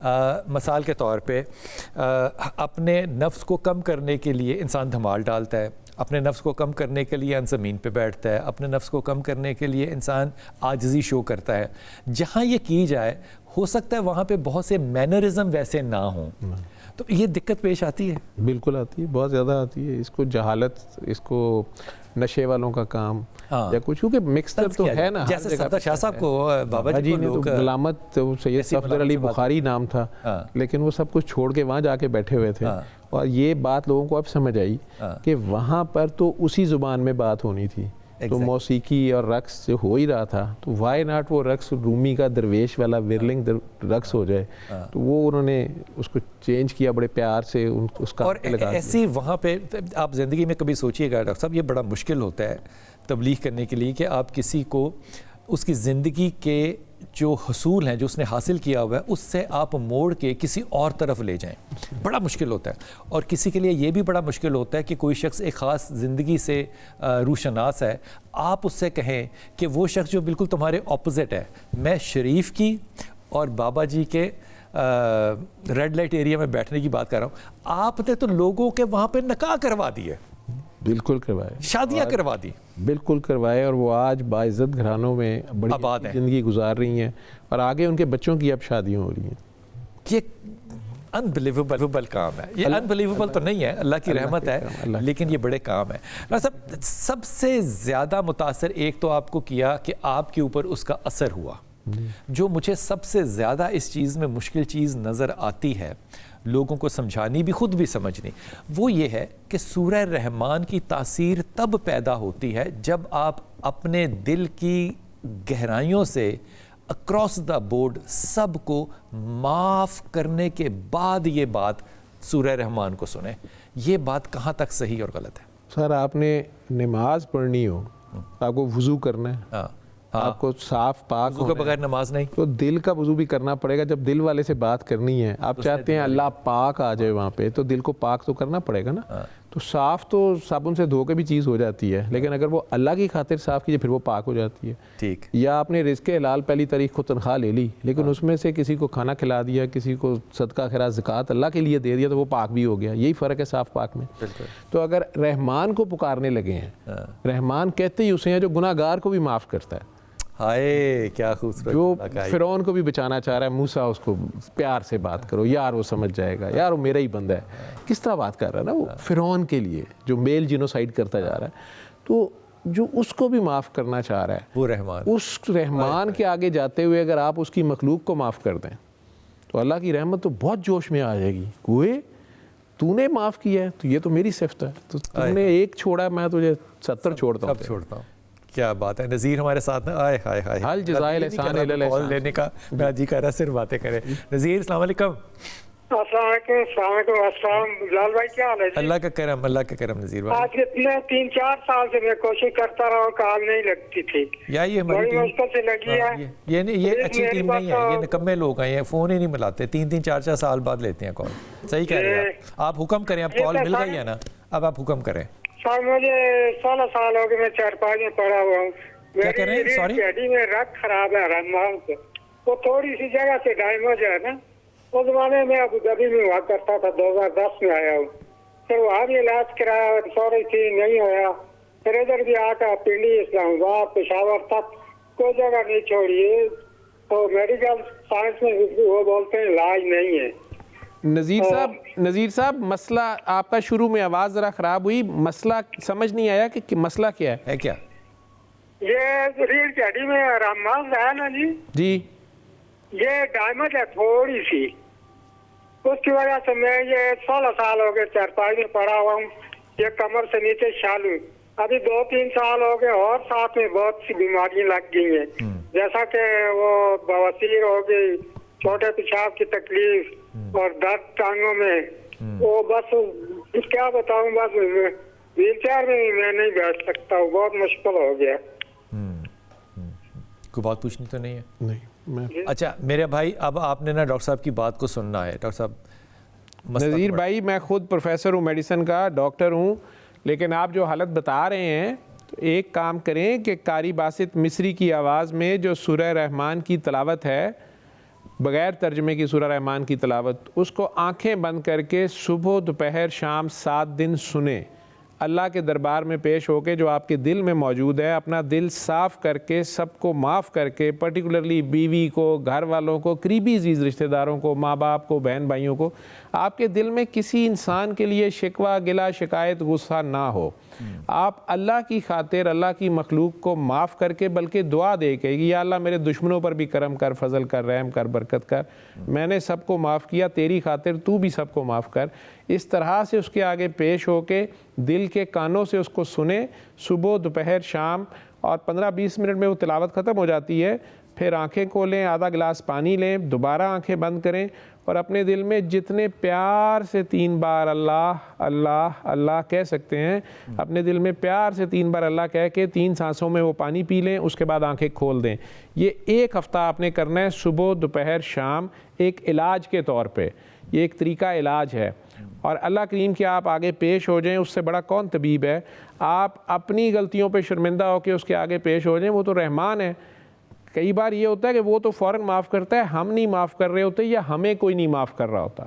مثال کے طور پہ اپنے نفس کو کم کرنے کے لیے انسان دھمال ڈالتا ہے، اپنے نفس کو کم کرنے کے لیے زمین پہ بیٹھتا ہے، اپنے نفس کو کم کرنے کے لیے انسان عاجزی شو کرتا ہے. جہاں یہ کی جائے ہو سکتا ہے وہاں پہ بہت سے مینرزم ویسے نہ ہوں، تو یہ دقت پیش آتی ہے. بالکل آتی ہے، بہت زیادہ آتی ہے. اس کو جہالت، اس کو نشے والوں کا کام یا کچھ، کیونکہ مکسچر تو ہے نا. جیسے صفدر شاہ صاحب کو بابا جی نے تو غلامت، سید صفدر علی بخاری نام تھا، لیکن وہ سب کچھ چھوڑ کے وہاں جا کے بیٹھے ہوئے تھے. اور یہ بات لوگوں کو اب سمجھ آئی کہ وہاں پر تو اسی زبان میں بات ہونی تھی، تو موسیقی اور رقص سے ہو ہی رہا تھا، تو وائی ناٹ وہ رقص رومی کا درویش والا ورلنگ رقص ہو جائے. تو وہ انہوں نے اس کو چینج کیا بڑے پیار سے، اس کا اور ایسی وہاں پہ آپ زندگی میں کبھی سوچئے گا ڈاکٹر صاحب، یہ بڑا مشکل ہوتا ہے تبلیغ کرنے کے لیے کہ آپ کسی کو اس کی زندگی کے جو حصول ہیں جو اس نے حاصل کیا ہوا ہے اس سے آپ موڑ کے کسی اور طرف لے جائیں. بڑا مشکل ہوتا ہے. اور کسی کے لیے یہ بھی بڑا مشکل ہوتا ہے کہ کوئی شخص ایک خاص زندگی سے روشناس ہے، آپ اس سے کہیں کہ وہ شخص جو بالکل تمہارے اپوزٹ ہے، میں شریف کی اور بابا جی کے ریڈ لائٹ ایریا میں بیٹھنے کی بات کر رہا ہوں، آپ نے تو لوگوں کے وہاں پہ نکاح کروا دیے، بالکل کروائے، شادیاں کروا دی، بالکل کروائے. اور وہ آج باعزت گھرانوں میں بڑی زندگی گزار رہی ہیں، اور آگے ان کے بچوں کی اب شادیاں ہو رہی ہیں. یہ انبلیویبل کام ہے. یہ انبلیویبل تو نہیں ہے، اللہ کی رحمت ہے، لیکن یہ بڑے کام ہے. سب سے زیادہ متاثر ایک تو آپ کو کیا کہ آپ کے اوپر اس کا اثر ہوا. جو مجھے سب سے زیادہ اس چیز میں مشکل چیز نظر آتی ہے لوگوں کو سمجھانی بھی خود بھی سمجھنی، وہ یہ ہے کہ سورہ رحمان کی تاثیر تب پیدا ہوتی ہے جب آپ اپنے دل کی گہرائیوں سے اکراس دا بورڈ سب کو معاف کرنے کے بعد یہ بات سورہ رحمان کو سنیں. یہ بات کہاں تک صحیح اور غلط ہے؟ سر، آپ نے نماز پڑھنی ہو، آپ کو وضو کرنا ہے، آپ کو صاف پاک وضو کے بغیر نماز نہیں، تو دل کا وضو بھی کرنا پڑے گا. جب دل والے سے بات کرنی ہے، آپ چاہتے ہیں اللہ پاک آ جائے وہاں پہ، تو دل کو پاک تو کرنا پڑے گا نا. تو صاف تو صابن سے دھو کے بھی چیز ہو جاتی ہے، لیکن اگر وہ اللہ کی خاطر صاف کیجیے پھر وہ پاک ہو جاتی ہے. ٹھیک. یا آپ نے رزق حلال پہلی تاریخ کو تنخواہ لے لی، لیکن اس میں سے کسی کو کھانا کھلا دیا، کسی کو صدقہ خیرات زکوٰۃ اللہ کے لیے دے دیا، تو وہ پاک بھی ہو گیا. یہی فرق ہے صاف پاک میں. تو اگر رحمان کو پکارنے لگے ہیں، رحمان کہتے ہی اسے ہیں جو گناہ گار کو بھی معاف کرتا ہے. ہائے کیا خوبصورت. جو فرعون کو بھی بچانا چاہ رہا ہے، موسیٰ اس کو پیار سے بات کرو، یار وہ سمجھ جائے گا، یار وہ میرا ہی بندہ ہے. کس طرح بات کر رہا ہے نا وہ فرعون کے لیے جو میل جینوسائیڈ کرتا جا رہا ہے. تو جو اس کو بھی معاف کرنا چاہ رہا ہے، وہ رحمان، اس رحمان کے آگے جاتے ہوئے اگر آپ اس کی مخلوق کو معاف کر دیں تو اللہ کی رحمت تو بہت جوش میں آ جائے گی. کوئی تو نے معاف کیا ہے تو یہ تو میری صفت ہے، تو تم نے ایک چھوڑا میں تجھے 70 چھوڑتا ہوں. کیا بات ہے. نذیر ہمارے ساتھ ہیں. آئے ہائے ہائے، حل جزائے احسان کال لینے کا میرا جی کہہ رہا ہے، صرف باتیں کریں. نذیر السلام علیکم. السلام علیکم. السلام علیکم. السلام بلال بھائی، کیا حال ہے؟ اللہ کا کرم، اللہ کا کرم. نذیر بھائی، آج کتنے 3-4 سال سے میں کوشش کرتا رہا ہوں، کال نہیں لگتی تھی. یہ ہماری بڑی مشکل سے لگی ہے. یہ اچھی ٹیم نہیں ہے، یہ نکمے لوگ ہیں، یہ فون ہی نہیں ملاتے، 3-3 4-4 سال بعد لیتے ہیں کال. صحیح کہہ رہے ہیں آپ. حکم کریں، اب کال مل گئی ہے نا، اب آپ حکم کریں. سر مجھے 16 سال ہو گئے میں چارپائی میں پڑا ہوا ہوں. کیا کریں؟ سوری، ہڈی میں رگ خراب ہے رحمان سے، وہ تھوڑی سی جگہ سے ڈیمیج ہے نا. اس زمانے میں ابو ظبی میں ہوا کرتا تھا، 2010 میں آیا ہوں. پھر وہاں بھی علاج کرایا، سوری تھی نہیں ہویا. پھر ادھر بھی آ کر پنڈی، اسلام آباد، پشاور تک کوئی جگہ نہیں چھوڑی. تو میڈیکل سائنس میں وہ بولتے ہیں علاج نہیں ہے. نذیر صاحب مسئلہ آپ کا شروع میں آواز ذرا خراب ہوئی، مسئلہ سمجھ نہیں آیا کہ مسئلہ کیا ہے. کیا یہ ریڑھ کی ہڈی میں رحمان ہے نا جی، یہ ڈیمیج ہے تھوڑی سی، اس کی وجہ سے میں یہ 16 سال ہو گئے چارپائی میں پڑا ہوا ہوں. یہ کمر سے نیچے شالو، ابھی 2-3 سال ہو گئے، اور ساتھ میں بہت سی بیماریاں لگ گئی ہیں، جیسا کہ وہ بواسیر ہو گئی، چھوٹے پیشاب کی تکلیف اور درد ٹانگوں میں. وہ بس کیا بتاؤں، بس ویل چیئر میں میں نہیں بیٹھ سکتا ہوں، بہت مشکل ہو گیا. کوئی بات پوچھنی تو نہیں ہے؟ نہیں. اچھا میرے بھائی، اب آپ نے نا ڈاکٹر صاحب کی بات کو سننا ہے. ڈاکٹر صاحب، نذیر بھائی میں خود پروفیسر ہوں، میڈیسن کا ڈاکٹر ہوں، لیکن آپ جو حالت بتا رہے ہیں تو ایک کام کریں کہ قاری باسط مصری کی آواز میں جو سورہ رحمان کی تلاوت ہے بغیر ترجمے کی سورہ رحمان کی تلاوت، اس کو آنکھیں بند کر کے صبح دوپہر شام 7 دن سنیں، اللہ کے دربار میں پیش ہو کے جو آپ کے دل میں موجود ہے، اپنا دل صاف کر کے، سب کو معاف کر کے، پرٹیکولرلی بیوی کو، گھر والوں کو، قریبی عزیز رشتہ داروں کو، ماں باپ کو، بہن بھائیوں کو، آپ کے دل میں کسی انسان کے لیے شکوہ، گلہ، شکایت، غصہ نہ ہو. آپ اللہ کی خاطر اللہ کی مخلوق کو معاف کر کے بلکہ دعا دے کے یا اللہ میرے دشمنوں پر بھی کرم کر، فضل کر، رحم کر، برکت کر، میں نے سب کو معاف کیا، تیری خاطر تو بھی سب کو معاف کر. اس طرح سے اس کے آگے پیش ہو کے دل کے کانوں سے اس کو سنیں صبح دوپہر شام، اور 15-20 منٹ میں وہ تلاوت ختم ہو جاتی ہے. پھر آنکھیں کھولیں، آدھا گلاس پانی لیں، دوبارہ آنکھیں بند کریں اور اپنے دل میں جتنے پیار سے 3 بار اللہ اللہ اللہ کہہ سکتے ہیں، اپنے دل میں پیار سے 3 بار اللہ کہہ کے 3 سانسوں میں وہ پانی پی لیں. اس کے بعد آنکھیں کھول دیں. یہ 1 ہفتہ آپ نے کرنا ہے، صبح دوپہر شام، ایک علاج کے طور پہ. یہ ایک طریقہ علاج ہے. اور اللہ کریم کہ آپ آگے پیش ہو جائیں، اس سے بڑا کون طبیب ہے. آپ اپنی غلطیوں پہ شرمندہ ہو کے اس کے آگے پیش ہو جائیں، وہ تو رحمان ہے. کئی بار یہ ہوتا ہے کہ وہ تو فوراً معاف کرتا ہے، ہم نہیں معاف کر رہے ہوتے یا ہمیں کوئی نہیں معاف کر رہا ہوتا.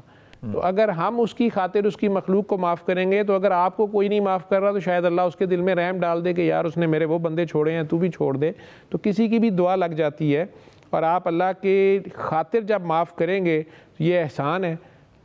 تو اگر ہم اس کی خاطر اس کی مخلوق کو معاف کریں گے، تو اگر آپ کو کوئی نہیں معاف کر رہا تو شاید اللہ اس کے دل میں رحم ڈال دے کہ یار اس نے میرے وہ بندے چھوڑے ہیں، تو بھی چھوڑ دے. تو کسی کی بھی دعا لگ جاتی ہے. اور آپ اللہ کے خاطر جب معاف کریں گے تو یہ احسان ہے.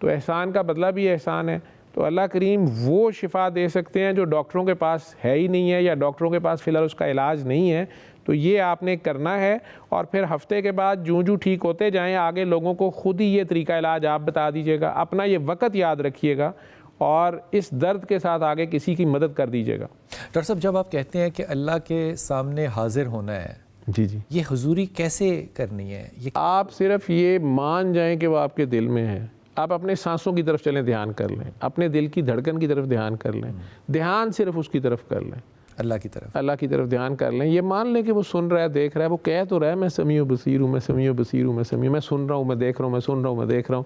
تو احسان کا بدلہ بھی احسان ہے. تو اللہ کریم وہ شفا دے سکتے ہیں جو ڈاکٹروں کے پاس ہے ہی نہیں ہے، یا ڈاکٹروں کے پاس فی الحال اس کا علاج نہیں ہے. تو یہ آپ نے کرنا ہے. اور پھر ہفتے کے بعد جوں ٹھیک ہوتے جائیں، آگے لوگوں کو خود ہی یہ طریقہ علاج آپ بتا دیجیے گا. اپنا یہ وقت یاد رکھیے گا اور اس درد کے ساتھ آگے کسی کی مدد کر دیجیے گا. ڈاکٹر صاحب، جب آپ کہتے ہیں کہ اللہ کے سامنے حاضر ہونا ہے، جی یہ حضوری کیسے کرنی ہے؟ آپ صرف یہ مان جائیں کہ وہ آپ کے دل میں ہے. آپ اپنے سانسوں کی طرف چلیں، دھیان کر لیں، اپنے دل کی دھڑکن کی طرف دھیان کر لیں، دھیان صرف اس کی طرف کر لیں، اللہ کی طرف دھیان کر لیں. یہ مان لیں کہ وہ سن رہا ہے، دیکھ رہا ہے. وہ کہہ تو رہا ہے میں سمیع و بصیر ہوں، میں سمیع و بصیر ہوں، میں سن رہا ہوں، میں دیکھ رہا ہوں، میں سن رہا ہوں، میں دیکھ رہا ہوں.